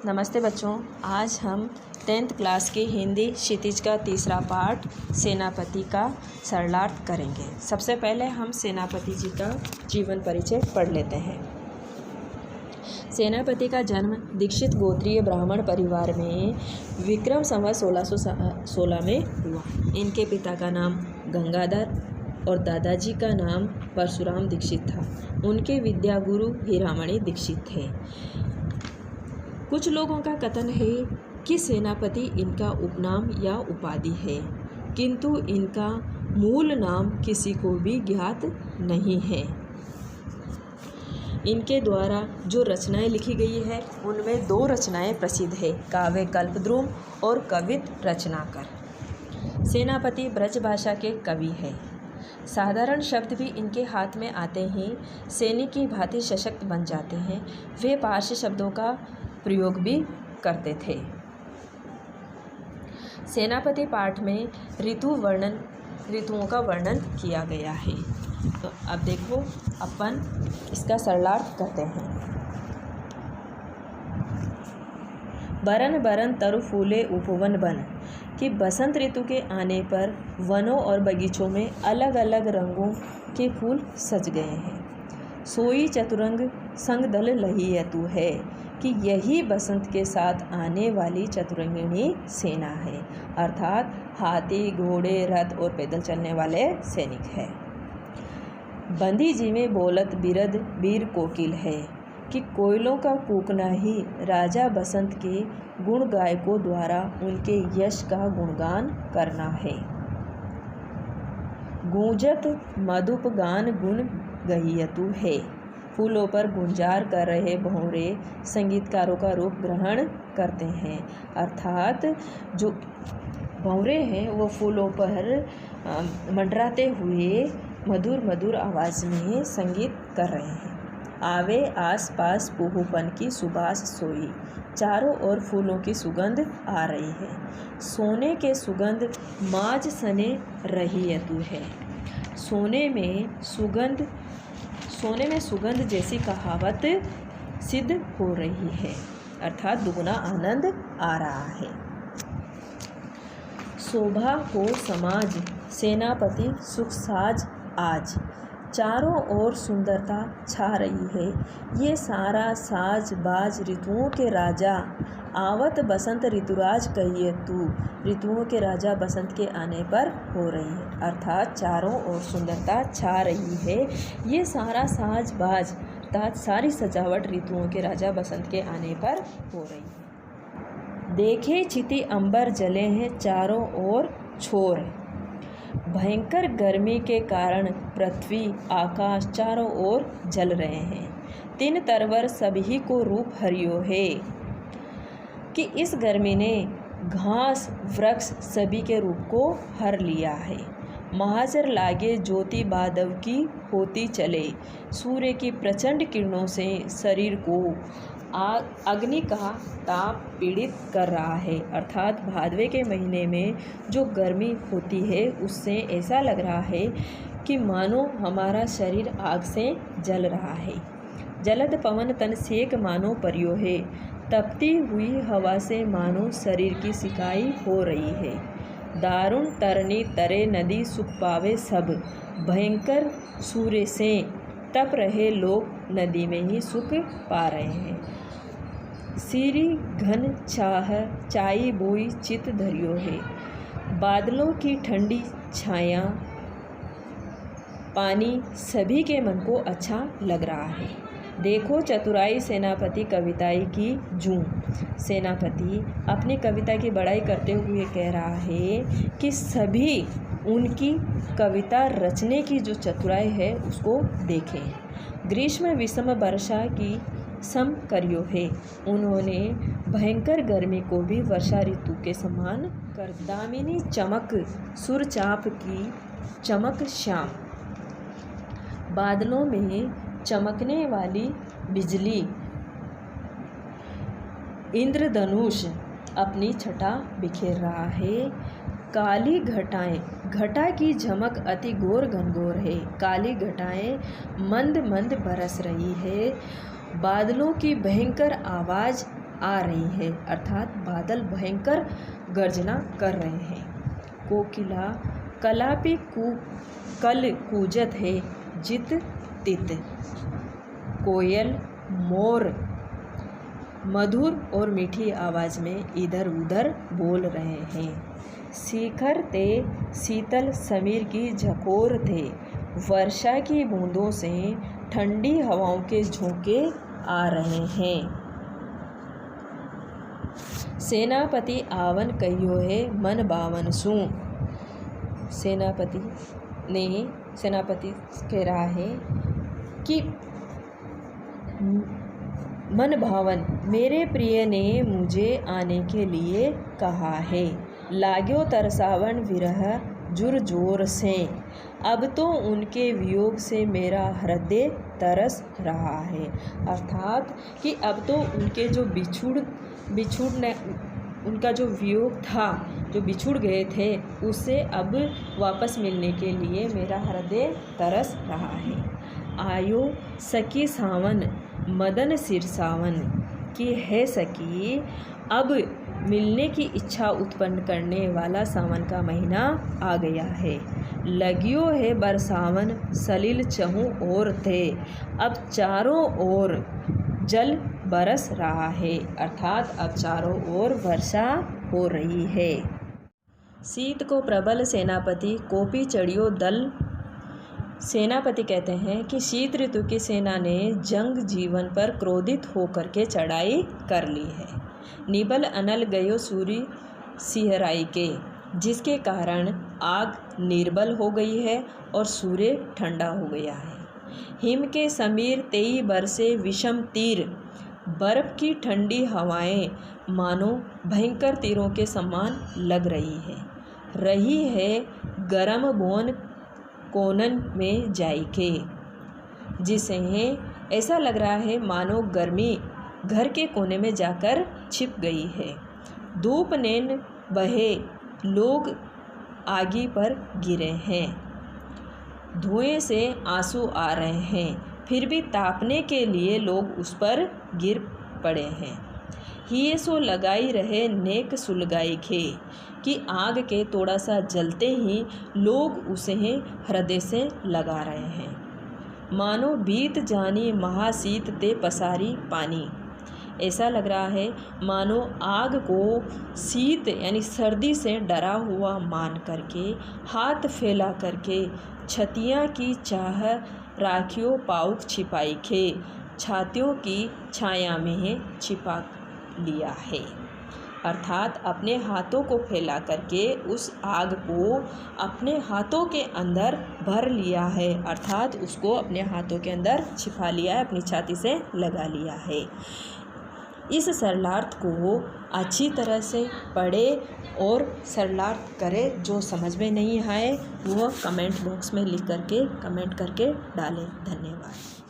नमस्ते बच्चों, आज हम 10th क्लास की हिंदी क्षितिज का तीसरा पार्ट सेनापति का सरलार्थ करेंगे। सबसे पहले हम सेनापति जी का जीवन परिचय पढ़ लेते हैं। सेनापति का जन्म दीक्षित गोत्रीय ब्राह्मण परिवार में विक्रम संवत 1616 में हुआ। इनके पिता का नाम गंगाधर और दादाजी का नाम परशुराम दीक्षित था। उनके विद्यागुरु हीरामणि दीक्षित थे। कुछ लोगों का कथन है कि सेनापति इनका उपनाम या उपाधि है, किंतु इनका मूल नाम किसी को भी ज्ञात नहीं है। इनके द्वारा जो रचनाएं लिखी गई है उनमें 2 रचनाएं प्रसिद्ध है, काव्य कल्पद्रुम और कवित रचनाकर। सेनापति ब्रज भाषा के कवि है। साधारण शब्द भी इनके हाथ में आते ही सैनिक की भांति सशक्त बन जाते हैं। वे पारसी शब्दों का प्रयोग भी करते थे। सेनापति पाठ में ऋतुओं का वर्णन किया गया है। तो अब देखो, अपन इसका सरलार्थ करते हैं। बरन बरन तरु फूले उपवन बन, कि बसंत ऋतु के आने पर वनों और बगीचों में अलग अलग रंगों के फूल सज गए हैं। सोई चतुरंग संग दल लहियतु है, कि यही बसंत के साथ आने वाली चतुरंगिणी सेना है, अर्थात हाथी, घोड़े, रथ और पैदल चलने वाले सैनिक है। बंदी जी में बोलत बिरद वीर कोकिल है, कि कोयलों का कूकना ही राजा बसंत के गुण गायकों द्वारा उनके यश का गुणगान करना है। गूंजत मधुप गान गुण गहियतु है, फूलों पर गुंजार कर रहे भंवरे संगीतकारों का रूप ग्रहण करते हैं, अर्थात जो भंवरे हैं वो फूलों पर मंडराते हुए मधुर मधुर आवाज़ में संगीत कर रहे हैं। आवे आस पास पुहुपन की सुबास सोई, चारों ओर फूलों की सुगंध आ रही है। सोने के सुगंध माज सने रहियतु है, सोने में सुगंध जैसी कहावत सिद्ध हो रही है, अर्थात दुगुना आनंद आ रहा है। शोभा हो समाज सेनापति सुख साज आज, चारों ओर सुंदरता छा रही है। ये सारा साज बाज ऋतुओं के राजा आवत बसंत ऋतुराज कहिए तू, ऋतुओं के राजा बसंत के आने पर हो रही है, अर्थात चारों ओर सुंदरता छा रही है। ये सारा साज बाज अर्थात सारी सजावट ऋतुओं के राजा बसंत के आने पर हो रही है। देखे छिति अंबर जले हैं चारों ओर छोर, भयंकर गर्मी के कारण पृथ्वी आकाश चारों ओर जल रहे हैं। 3 तरवर सभी को रूप हरियो है, कि इस गर्मी ने घास वृक्ष सभी के रूप को हर लिया है। महाजर लागे ज्योति बादव की होती चले, सूर्य की प्रचंड किरणों से शरीर को अग्नि का ताप पीड़ित कर रहा है, अर्थात भादवे के महीने में जो गर्मी होती है उससे ऐसा लग रहा है कि मानो हमारा शरीर आग से जल रहा है। जलद पवन तन सेक मानो परियो है, तपती हुई हवा से मानो शरीर की सिकाई हो रही है। दारुण तरनी तरे नदी सुख पावे सब, भयंकर सूर्य से तप रहे लोग नदी में ही सुख पा रहे हैं। सीरी घन छाह चाई बोई चित धरियो है, बादलों की ठंडी छाया पानी सभी के मन को अच्छा लग रहा है। देखो चतुराई सेनापति कविताई की जूं, सेनापति अपनी कविता की बड़ाई करते हुए कह रहा है कि सभी उनकी कविता रचने की जो चतुराई है उसको देखें। ग्रीष्म विषम वर्षा की सम करियो है, उन्होंने भयंकर गर्मी को भी वर्षा ऋतु के समान कर। दामिनी चमक सुरचाप की चमक श्याम, बादलों में चमकने वाली बिजली इंद्रधनुष अपनी छटा बिखेर रहा है। काली घटाएं, घटा की झमक अति घोर घनघोर है, काली घटाएं मंद मंद बरस रही है। बादलों की भयंकर आवाज़ आ रही है, अर्थात बादल भयंकर गर्जना कर रहे हैं। कोकिला कलापी कल कूजत है जित तित। कोयल मोर मधुर और मीठी आवाज़ में इधर उधर बोल रहे हैं। शिखर ते शीतल समीर की झकोर थे। वर्षा की बूंदों से ठंडी हवाओं के झोंके आ रहे हैं। सेनापति आवन कहियो है मन बावन सू। सेनापति कह रहा है कि मन भावन मेरे प्रिय ने मुझे आने के लिए कहा है। लाग्यो तरसावन विरह जुर जोर से। अब तो उनके वियोग से मेरा हृदय तरस रहा है। अर्थात कि अब तो उनके जो बिछुड़ने उनका जो वियोग था, जो बिछुड़ गए थे, उससे अब वापस मिलने के लिए मेरा हृदय तरस रहा है। आयो सखी सावन मदन सिरसावन कि है सखी अब मिलने की इच्छा उत्पन्न करने वाला सावन का महीना आ गया है। लगियो है बरसावन सलिल चहु ओर थे। अब चारों ओर जल बरस रहा है, अर्थात अब चारों ओर वर्षा हो रही है। शीत को प्रबल सेनापति कोपी चढ़ियो दल। सेनापति कहते हैं कि शीत ऋतु की सेना ने जंग जीवन पर क्रोधित होकर के चढ़ाई कर ली है। निबल अनल गयो सूर्य सिहराई के, जिसके कारण आग निर्बल हो गई है और सूर्य ठंडा हो गया है। हिम के समीर तेई बरसे विषम तीर। बर्फ की ठंडी हवाएं मानो भयंकर तीरों के समान लग रही है गरम बोन कोनन में जाइके, जिसे ऐसा लग रहा है मानो गर्मी घर के कोने में जाकर छिप गई है। धूप नैन बहे लोग आगी पर गिरे हैं। धुएं से आंसू आ रहे हैं, फिर भी तापने के लिए लोग उस पर गिर पड़े हैं। हिये सो लगाई रहे नेक सुलगाई खे, कि आग के थोड़ा सा जलते ही लोग उसे हृदय से लगा रहे हैं। मानो बीत जानी महाशीत ते पसारी पानी। ऐसा लग रहा है मानो आग को शीत यानी सर्दी से डरा हुआ मान करके हाथ फैला करके छतियाँ की चाह राखियों पाउक छिपाई खे, छातियों की छाया में छिपा लिया है। अर्थात अपने हाथों को फैला करके उस आग को अपने हाथों के अंदर भर लिया है, अर्थात उसको अपने हाथों के अंदर छिपा लिया है, अपनी छाती से लगा लिया है। इस सरलार्थ को अच्छी तरह से पढ़े और सरलार्थ करे। जो समझ में नहीं आए वो कमेंट बॉक्स में लिख करके कमेंट करके डालें। धन्यवाद।